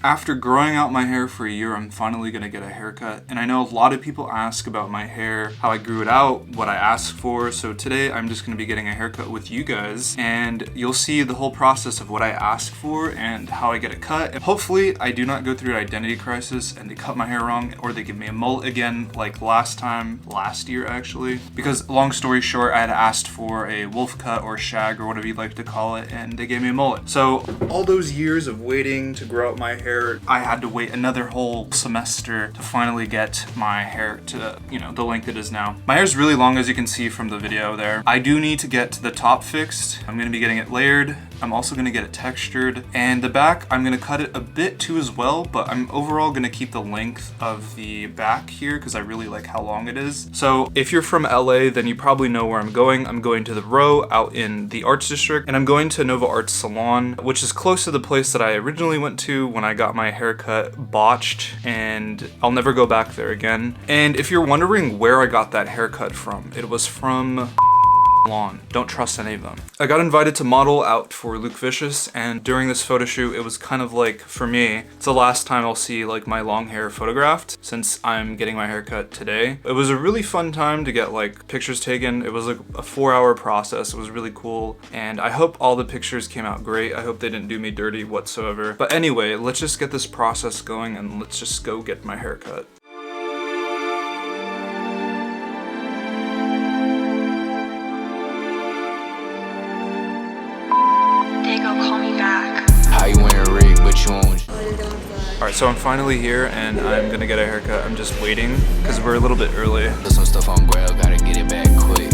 After growing out my hair for a year, I'm finally gonna get a haircut. And I know a lot of people ask about my hair, how I grew it out, what I asked for. So today I'm just gonna be getting a haircut with you guys, and you'll see the whole process of what I asked for and how I get it cut. And hopefully I do not go through an identity crisis and they cut my hair wrong, or they give me a mullet again like last year actually. Because long story short, I had asked for a wolf cut or shag or whatever you'd like to call it, and they gave me a mullet. So all those years of waiting to grow out my hair, I had to wait another whole semester to finally get my hair to, you know, the length it is now. My hair is really long, as you can see from the video there. I do need to get the top fixed. I'm gonna be getting it layered. I'm also gonna get it textured, and the back, I'm gonna cut it a bit too as well, but I'm overall gonna keep the length of the back here because I really like how long it is. So if you're from LA, then you probably know where I'm going. I'm going to the Row out in the Arts District, and I'm going to Nova Arts Salon, which is close to the place that I originally went to when I got my haircut botched, and I'll never go back there again. And if you're wondering where I got that haircut from, it was from Lawn. Don't trust any of them. I got invited to model out for Luke Vicious, and during this photo shoot, it was kind of like, for me, it's the last time I'll see like my long hair photographed since I'm getting my haircut today. It was a really fun time to get like pictures taken. It was like a 4-hour process. It was really cool, and I hope all the pictures came out great. I hope they didn't do me dirty whatsoever. But anyway, let's just get this process going and let's just go get my haircut. Call me back. How you wearing a rig, but you won't. Alright, so I'm finally here and I'm gonna get a haircut. I'm just waiting because we're a little bit early. Put some stuff on Grail, gotta get it back quick.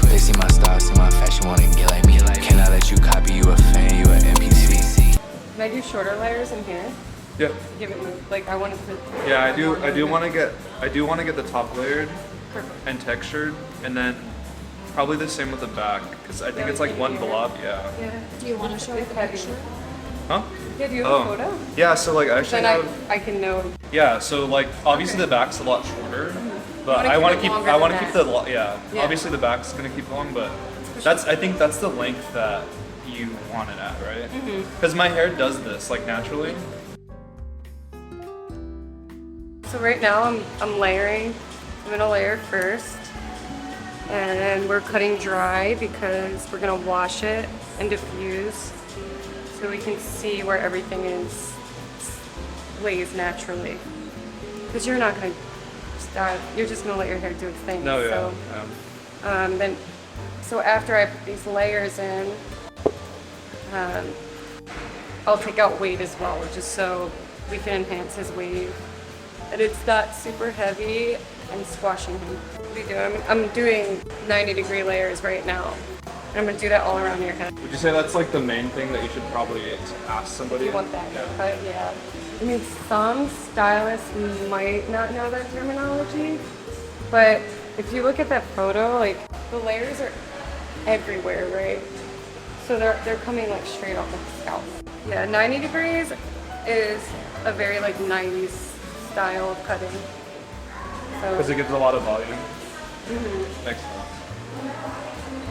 They see my style, see my fashion, wanna get like me. Can I let you copy? You a fan, you an NPC. Can I do shorter layers in here? Yeah. Give it like I want to. Yeah, I do want to get the top layered Perfect. and textured, and then probably the same with the back because I think it's like one blob. Yeah. Yeah. Do you want to show me the picture? Huh? Yeah, do you have a photo? Yeah. So like I actually Then have. I can know. Yeah. So like obviously the back's a lot shorter, but I want to keep. I want to keep the. Yeah. Obviously the back's gonna keep long, but that's. I think that's the length that you want it at, right? Because my hair does this like naturally. So right now I'm layering. I'm gonna layer first, and we're cutting dry because we're gonna wash it and diffuse, so we can see where everything is lays naturally. Because you're not gonna start. You're just gonna let your hair do its thing. No, yeah. So, so after I put these layers in, I'll take out wave as well, just so we can enhance his wave. And it's not super heavy and squashing him. What are you doing? I'm doing 90-degree layers right now. And I'm gonna do that all around your head. Would you say that's like the main thing that you should probably ask somebody? You want that haircut? Yeah. I mean, some stylists might not know that terminology, but if you look at that photo, like the layers are everywhere, right? So they're coming like straight off the scalp. Yeah, 90 degrees is a very like 90s style of cutting. Because it gives a lot of volume. Makes sense.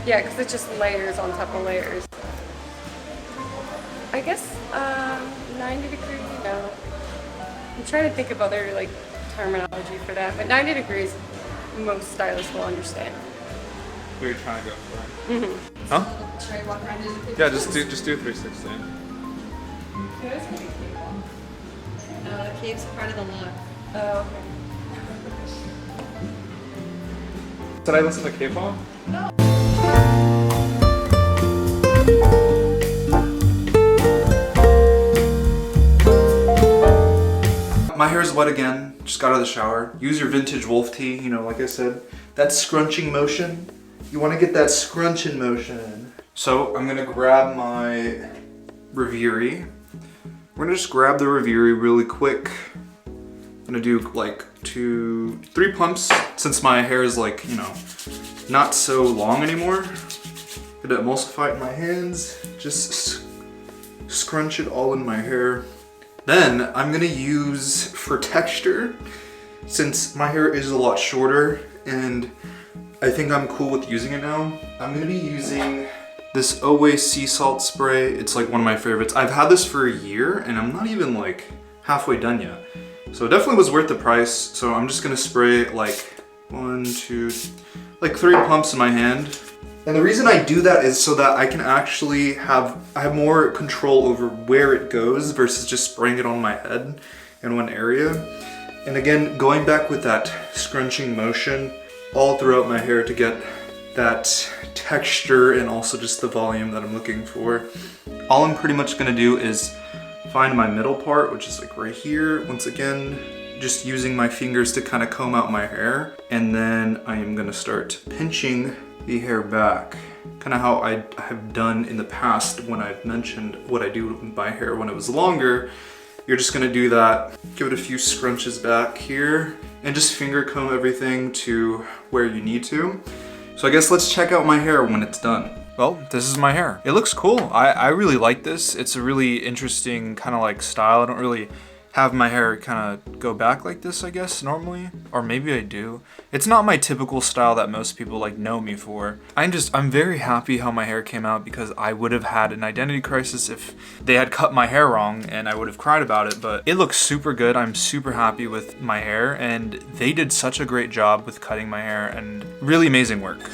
Yeah, because it's just layers on top of layers. I guess 90 degrees, no. I'm trying to think of other like terminology for that, but 90 degrees, most stylists will understand. What are you trying to go for? Huh? Should I walk around and do Yeah, just do 360. the cave's part of the look. Oh, okay. Did I listen to K-pop? No. My hair's wet again. Just got out of the shower. Use your vintage wolf tee, you know, like I said. That scrunching motion. You want to get that scrunching motion. So I'm gonna grab my Reverie. We're gonna just grab the Reverie really quick. I'm gonna do like 2-3 pumps since my hair is like, you know, not so long anymore. Gonna emulsify it in my hands. Just scrunch it all in my hair. Then I'm gonna use for texture, since my hair is a lot shorter and I think I'm cool with using it now, I'm gonna be using this Oway sea salt spray. It's like one of my favorites. I've had this for a year and I'm not even like halfway done yet. So it definitely was worth the price. So I'm just gonna spray like 1, 2, like 3 pumps in my hand. And the reason I do that is so that I can actually I have more control over where it goes versus just spraying it on my head in one area. And again, going back with that scrunching motion all throughout my hair to get that texture and also just the volume that I'm looking for. All I'm pretty much gonna do is find my middle part, which is like right here. Once again, just using my fingers to kind of comb out my hair. And then I am gonna start pinching the hair back. Kind of how I have done in the past when I've mentioned what I do with my hair when it was longer. You're just gonna do that, give it a few scrunches back here, and just finger comb everything to where you need to. So I guess let's check out my hair when it's done. Well, this is my hair. It looks cool. I really like this. It's a really interesting kind of like style. I don't really have my hair kind of go back like this, I guess, normally. Or maybe I do. It's not my typical style that most people like know me for. I'm very happy how my hair came out because I would have had an identity crisis if they had cut my hair wrong and I would have cried about it, but it looks super good. I'm super happy with my hair and they did such a great job with cutting my hair and really amazing work.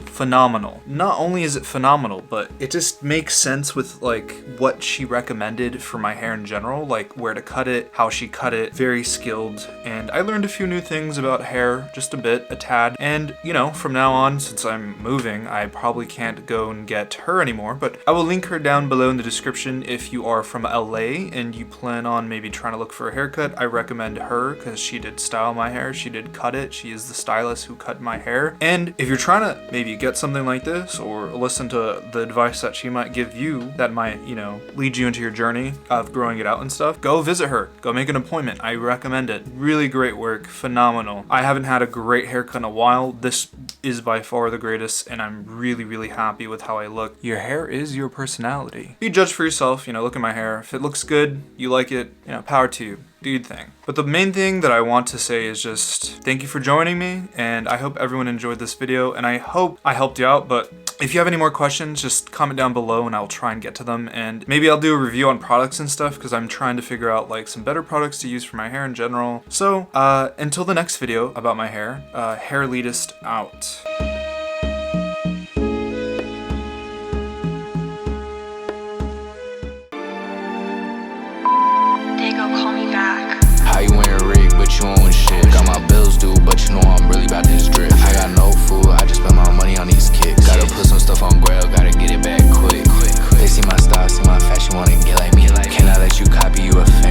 Phenomenal. Not only is it phenomenal, but it just makes sense with like what she recommended for my hair in general, like where to cut it, how she cut it. Very skilled. And I learned a few new things about hair, just a tad. And you know, from now on, since I'm moving, I probably can't go and get her anymore, but I will link her down below in the description. If you are from LA and you plan on maybe trying to look for a haircut, I recommend her because she did style my hair, she did cut it, she is the stylist who cut my hair. And if you're trying to maybe get something like this or listen to the advice that she might give you that might, you know, lead you into your journey of growing it out and stuff, go visit her, go make an appointment. I recommend it. Really great work, phenomenal. I haven't had a great haircut in a while. This is by far the greatest and I'm really happy with how I look. Your hair is your personality. You judge for yourself, you know, look at my hair. If it looks good, you like it, you know, power to you. Do your thing. But the main thing that I want to say is just thank you for joining me and I hope everyone enjoyed this video and I hope I helped you out, but if you have any more questions, just comment down below and I'll try and get to them. And maybe I'll do a review on products and stuff because I'm trying to figure out like some better products to use for my hair in general. So until the next video about my hair, Hair Elitist out. Call me back. How you ain't rig, but you own shit. Got my bills due, but you know I'm really about this drip. I got no food, I just spend my money on these kicks. Gotta put some stuff on grail, gotta get it back quick. They see my style, see my fashion, wanna get like me. Can I let you copy, you a fan?